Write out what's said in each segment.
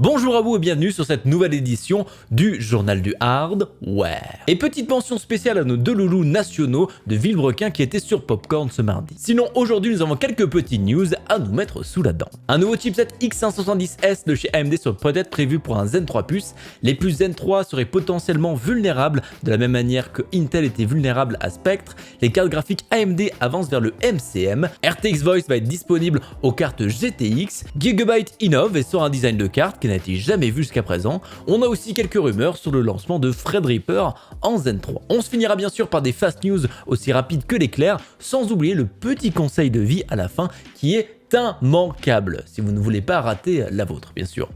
Bonjour à vous et bienvenue sur cette nouvelle édition du Journal du Hardware. Et petite mention spéciale à nos deux loulous nationaux de Villebrequin qui étaient sur Popcorn ce mardi. Sinon aujourd'hui nous avons quelques petites news à nous mettre sous la dent. Un nouveau chipset X570S de chez AMD serait peut-être prévu pour un Zen 3 Plus. Les puces Zen 3 seraient potentiellement vulnérables de la même manière que Intel était vulnérable à Spectre. Les cartes graphiques AMD avancent vers le MCM. RTX Voice va être disponible aux cartes GTX. Gigabyte innove et sort un design de carte qui n'a été jamais vu jusqu'à présent. On a aussi quelques rumeurs sur le lancement de Threadripper en Zen 3. On se finira bien sûr par des fast news aussi rapides que l'éclair, sans oublier le petit conseil de vie à la fin qui est immanquable, si vous ne voulez pas rater la vôtre bien sûr.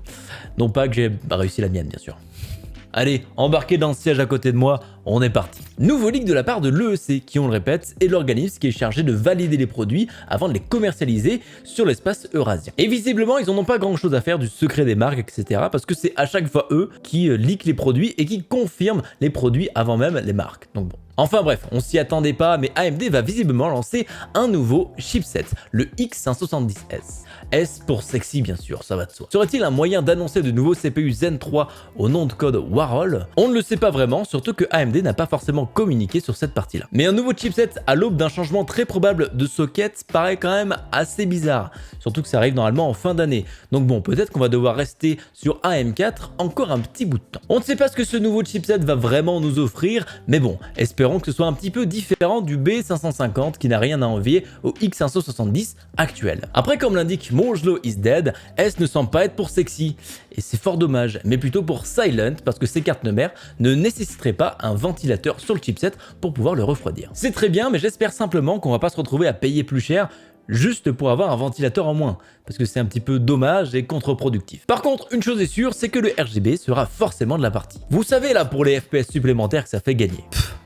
Non pas que j'ai réussi la mienne bien sûr. Allez, embarquez dans le siège à côté de moi, on est parti. Nouveau leak de la part de l'EEC, qui on le répète, est l'organisme qui est chargé de valider les produits avant de les commercialiser sur l'espace eurasien. Et visiblement, ils en ont pas grand chose à faire du secret des marques, etc. Parce que c'est à chaque fois eux qui leakent les produits et qui confirment les produits avant même les marques. Donc bon. Enfin bref, on s'y attendait pas, mais AMD va visiblement lancer un nouveau chipset, le X570S. S pour sexy bien sûr, ça va de soi. Serait-il un moyen d'annoncer de nouveaux CPU Zen 3 au nom de code Warhol? On ne le sait pas vraiment, surtout que AMD n'a pas forcément communiqué sur cette partie-là. Mais un nouveau chipset à l'aube d'un changement très probable de socket paraît quand même assez bizarre, surtout que ça arrive normalement en fin d'année. Donc bon, peut-être qu'on va devoir rester sur AM4 encore un petit bout de temps. On ne sait pas ce que ce nouveau chipset va vraiment nous offrir, mais bon, espérons que ce soit un petit peu différent du B550 qui n'a rien à envier au X570 actuel. Après, comme l'indique Moonglow is dead, S ne semble pas être pour sexy, et c'est fort dommage, mais plutôt pour silent parce que ces cartes mères ne nécessiteraient pas un ventilateur sur le chipset pour pouvoir le refroidir. C'est très bien, mais j'espère simplement qu'on va pas se retrouver à payer plus cher juste pour avoir un ventilateur en moins, parce que c'est un petit peu dommage et contre-productif. Par contre, une chose est sûre, c'est que le RGB sera forcément de la partie. Vous savez là pour les FPS supplémentaires que ça fait gagner.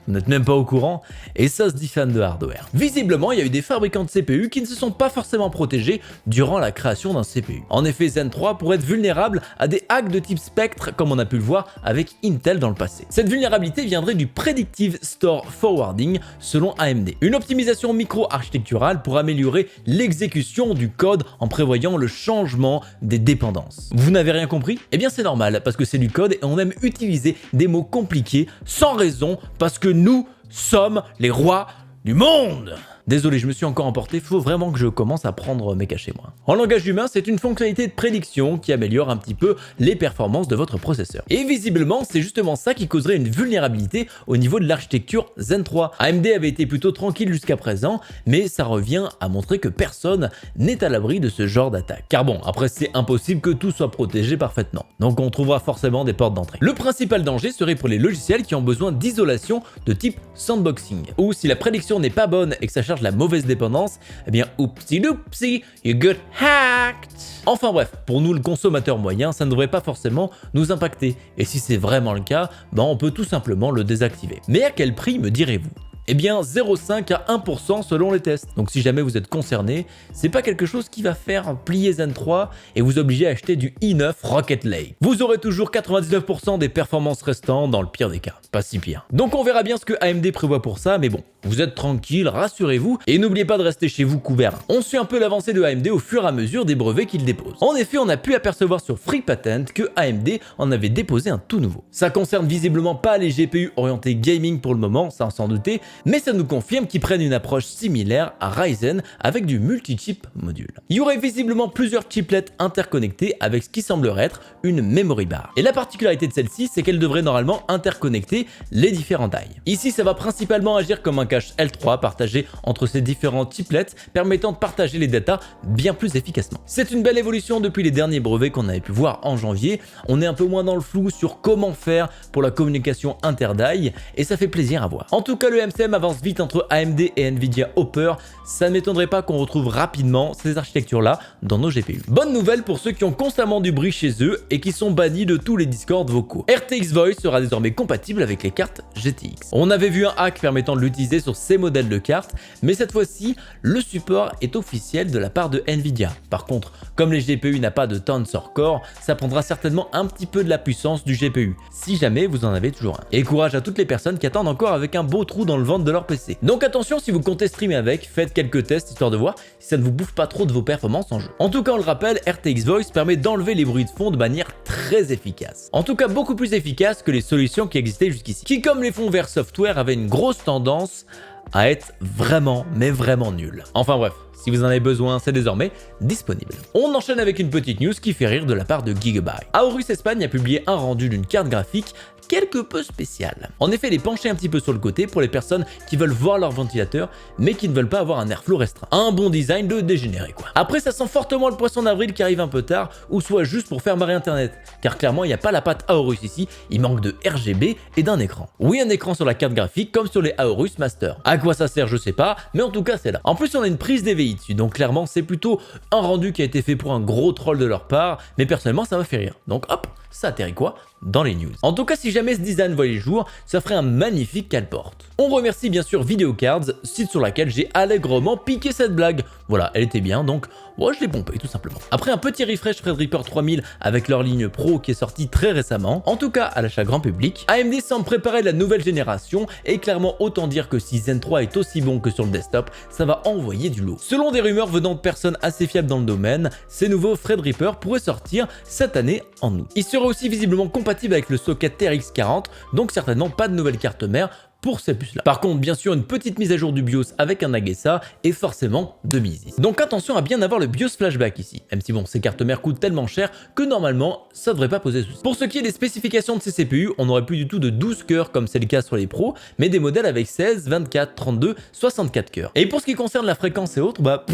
Vous n'êtes même pas au courant, et ça se dit fan de hardware. Visiblement, il y a eu des fabricants de CPU qui ne se sont pas forcément protégés durant la création d'un CPU. En effet, Zen 3 pourrait être vulnérable à des hacks de type Spectre, comme on a pu le voir avec Intel dans le passé. Cette vulnérabilité viendrait du Predictive Store Forwarding, selon AMD. Une optimisation micro-architecturale pour améliorer l'exécution du code en prévoyant le changement des dépendances. Vous n'avez rien compris? Eh bien c'est normal, parce que c'est du code et on aime utiliser des mots compliqués sans raison, parce que nous sommes les rois du monde. Désolé, je me suis encore emporté, faut vraiment que je commence à prendre mes cachets moi. En langage humain, c'est une fonctionnalité de prédiction qui améliore un petit peu les performances de votre processeur. Et visiblement, c'est justement ça qui causerait une vulnérabilité au niveau de l'architecture Zen 3. AMD avait été plutôt tranquille jusqu'à présent, mais ça revient à montrer que personne n'est à l'abri de ce genre d'attaque. Car bon, après c'est impossible que tout soit protégé parfaitement, donc on trouvera forcément des portes d'entrée. Le principal danger serait pour les logiciels qui ont besoin d'isolation de type sandboxing, ou si la prédiction n'est pas bonne et que ça charge la mauvaise dépendance, eh bien oupsie doupsie, you got hacked. Enfin bref, pour nous le consommateur moyen, ça ne devrait pas forcément nous impacter, et si c'est vraiment le cas, on peut tout simplement le désactiver. Mais à quel prix me direz-vous? Eh bien 0,5 à 1% selon les tests. Donc si jamais vous êtes concerné, c'est pas quelque chose qui va faire plier Zen 3 et vous obliger à acheter du i9 Rocket Lake. Vous aurez toujours 99% des performances restantes dans le pire des cas. Pas si pire. Donc on verra bien ce que AMD prévoit pour ça, mais bon, vous êtes tranquille, rassurez-vous, et n'oubliez pas de rester chez vous couvert. On suit un peu l'avancée de AMD au fur et à mesure des brevets qu'il dépose. En effet, on a pu apercevoir sur Free Patent que AMD en avait déposé un tout nouveau. Ça concerne visiblement pas les GPU orientés gaming pour le moment, ça sans douter, mais ça nous confirme qu'ils prennent une approche similaire à Ryzen avec du multi-chip module. Il y aurait visiblement plusieurs chiplets interconnectés avec ce qui semblerait être une memory bar. Et la particularité de celle-ci, c'est qu'elle devrait normalement interconnecter les différents die. Ici, ça va principalement agir comme un cache L3 partagé entre ces différents chiplets, permettant de partager les datas bien plus efficacement. C'est une belle évolution depuis les derniers brevets qu'on avait pu voir en janvier. On est un peu moins dans le flou sur comment faire pour la communication inter-die, et ça fait plaisir à voir. En tout cas, le MCM avance vite entre AMD et Nvidia Hopper, ça ne m'étonnerait pas qu'on retrouve rapidement ces architectures-là dans nos GPU. Bonne nouvelle pour ceux qui ont constamment du bruit chez eux et qui sont bannis de tous les discords vocaux. RTX Voice sera désormais compatible avec les cartes GTX. On avait vu un hack permettant de l'utiliser basé sur ces modèles de cartes, mais cette fois-ci, le support est officiel de la part de Nvidia. Par contre, comme les GPU n'ont pas de Tensor Core, ça prendra certainement un petit peu de la puissance du GPU, si jamais vous en avez toujours un. Et courage à toutes les personnes qui attendent encore avec un beau trou dans le ventre de leur PC. Donc attention, si vous comptez streamer avec, faites quelques tests histoire de voir si ça ne vous bouffe pas trop de vos performances en jeu. En tout cas, on le rappelle, RTX Voice permet d'enlever les bruits de fond de manière très efficace. En tout cas, beaucoup plus efficace que les solutions qui existaient jusqu'ici, qui comme les fonds vers software avaient une grosse tendance à être vraiment, mais vraiment nul. Enfin bref, si vous en avez besoin, c'est désormais disponible. On enchaîne avec une petite news qui fait rire de la part de Gigabyte. Aorus Espagne a publié un rendu d'une carte graphique quelque peu spéciale. En effet, elle est penchée un petit peu sur le côté pour les personnes qui veulent voir leur ventilateur, mais qui ne veulent pas avoir un airflow restreint. Un bon design de dégénéré quoi. Après, ça sent fortement le poisson d'avril qui arrive un peu tard, ou soit juste pour faire marrer internet, car clairement, il n'y a pas la patte Aorus ici, il manque de RGB et d'un écran. Oui, un écran sur la carte graphique, comme sur les Aorus Master. À quoi ça sert, je sais pas, mais en tout cas, c'est là. En plus, on a une prise DVI dessus, donc clairement, c'est plutôt un rendu qui a été fait pour un gros troll de leur part, mais personnellement, ça m'a fait rire. Donc hop, ça atterrit quoi dans les news. En tout cas, si jamais ce design voit les jours, ça ferait un magnifique cale-porte. On remercie bien sûr Videocards, site sur laquelle j'ai allègrement piqué cette blague. Voilà, elle était bien, donc moi je l'ai pompé tout simplement. Après un petit refresh Threadripper 3000 avec leur ligne Pro qui est sortie très récemment, en tout cas à l'achat grand public, AMD semble préparer la nouvelle génération et clairement autant dire que si Zen 3 est aussi bon que sur le desktop, ça va envoyer du lourd. Selon des rumeurs venant de personnes assez fiables dans le domaine, ces nouveaux Threadripper pourraient sortir cette année en août. Ils seraient aussi visiblement compatible avec le socket TRX 40, donc certainement pas de nouvelle carte mère pour ces puces là. Par contre, bien sûr, une petite mise à jour du BIOS avec un AGESA est forcément de mise ici. Donc attention à bien avoir le BIOS flashback ici, même si bon, ces cartes mères coûtent tellement cher que normalement, ça devrait pas poser souci. Pour ce qui est des spécifications de ces CPU, on n'aurait plus du tout de 12 cœurs comme c'est le cas sur les pros, mais des modèles avec 16, 24, 32, 64 cœurs. Et pour ce qui concerne la fréquence et autres, bah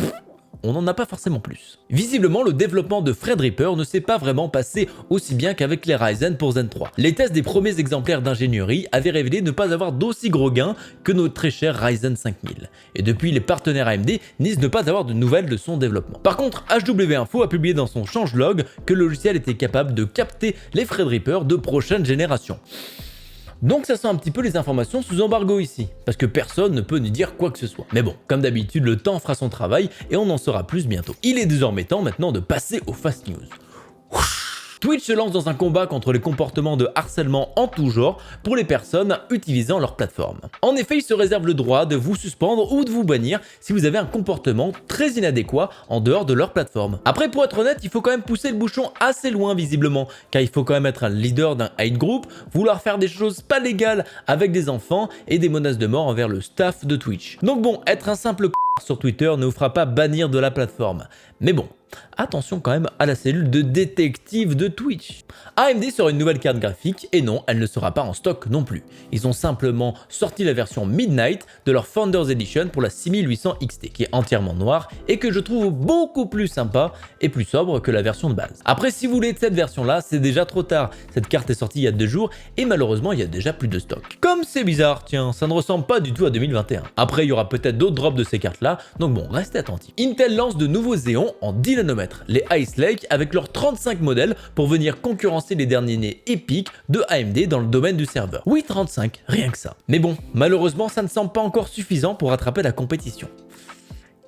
on n'en a pas forcément plus. Visiblement, le développement de Threadripper ne s'est pas vraiment passé aussi bien qu'avec les Ryzen pour Zen 3. Les tests des premiers exemplaires d'ingénierie avaient révélé ne pas avoir d'aussi gros gains que nos très chers Ryzen 5000. Et depuis, les partenaires AMD disent ne pas avoir de nouvelles de son développement. Par contre, HW Info a publié dans son changelog que le logiciel était capable de capter les Threadripper de prochaine génération. Donc ça sent un petit peu les informations sous embargo ici, parce que personne ne peut nous dire quoi que ce soit. Mais bon, comme d'habitude, le temps fera son travail et on en saura plus bientôt. Il est désormais temps maintenant de passer aux fast news. Twitch se lance dans un combat contre les comportements de harcèlement en tout genre pour les personnes utilisant leur plateforme. En effet, il se réserve le droit de vous suspendre ou de vous bannir si vous avez un comportement très inadéquat en dehors de leur plateforme. Après, pour être honnête, il faut quand même pousser le bouchon assez loin visiblement, car il faut quand même être un leader d'un hate group, vouloir faire des choses pas légales avec des enfants et des menaces de mort envers le staff de Twitch. Donc bon, être un simple sur Twitter ne vous fera pas bannir de la plateforme. Mais bon, attention quand même à la cellule de détective de Twitch. AMD sort une nouvelle carte graphique et non, elle ne sera pas en stock non plus. Ils ont simplement sorti la version Midnight de leur Founders Edition pour la 6800 XT qui est entièrement noire et que je trouve beaucoup plus sympa et plus sobre que la version de base. Après, si vous voulez de cette version là, c'est déjà trop tard. Cette carte est sortie il y a 2 jours et malheureusement il y a déjà plus de stock. Comme c'est bizarre, tiens, ça ne ressemble pas du tout à 2021. Après, il y aura peut-être d'autres drops de ces cartes là, donc bon, restez attentifs. Intel lance de nouveaux Xeon en 10 nanomètres, les Ice Lake avec leurs 35 modèles pour venir concurrencer les derniers nés épiques de AMD dans le domaine du serveur. Oui, 35, rien que ça. Mais bon, malheureusement, ça ne semble pas encore suffisant pour rattraper la compétition.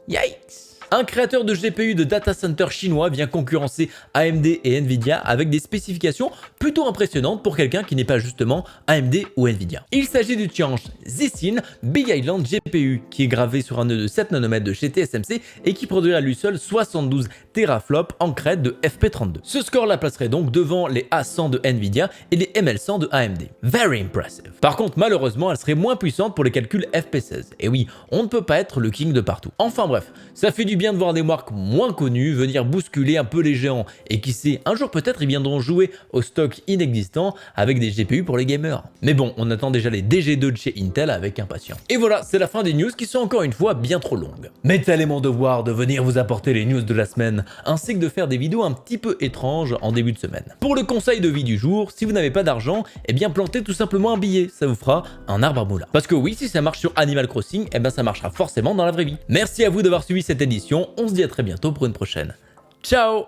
Yikes! Un créateur de GPU de data center chinois vient concurrencer AMD et Nvidia avec des spécifications plutôt impressionnantes pour quelqu'un qui n'est pas justement AMD ou Nvidia. Il s'agit du Tiange Zsin Big Island GPU qui est gravé sur un nœud de 7 nanomètres de chez TSMC et qui produira à lui seul 72 teraflops en crête de FP32. Ce score la placerait donc devant les A100 de Nvidia et les ML100 de AMD. Very impressive. Par contre, malheureusement, elle serait moins puissante pour les calculs FP16. Et oui, on ne peut pas être le king de partout. Enfin bref, ça fait du bien de voir des marques moins connues venir bousculer un peu les géants et qui sait, un jour peut-être ils viendront jouer au stock inexistant avec des GPU pour les gamers. Mais bon, on attend déjà les DG2 de chez Intel avec impatience. Et voilà, c'est la fin des news qui sont encore une fois bien trop longues. Mais tel est mon devoir de venir vous apporter les news de la semaine, ainsi que de faire des vidéos un petit peu étranges en début de semaine. Pour le conseil de vie du jour, si vous n'avez pas d'argent, eh bien plantez tout simplement un billet, ça vous fera un arbre à moulin. Parce que oui, si ça marche sur Animal Crossing, eh bien ça marchera forcément dans la vraie vie. Merci à vous d'avoir suivi cette édition, on se dit à très bientôt pour une prochaine. Ciao!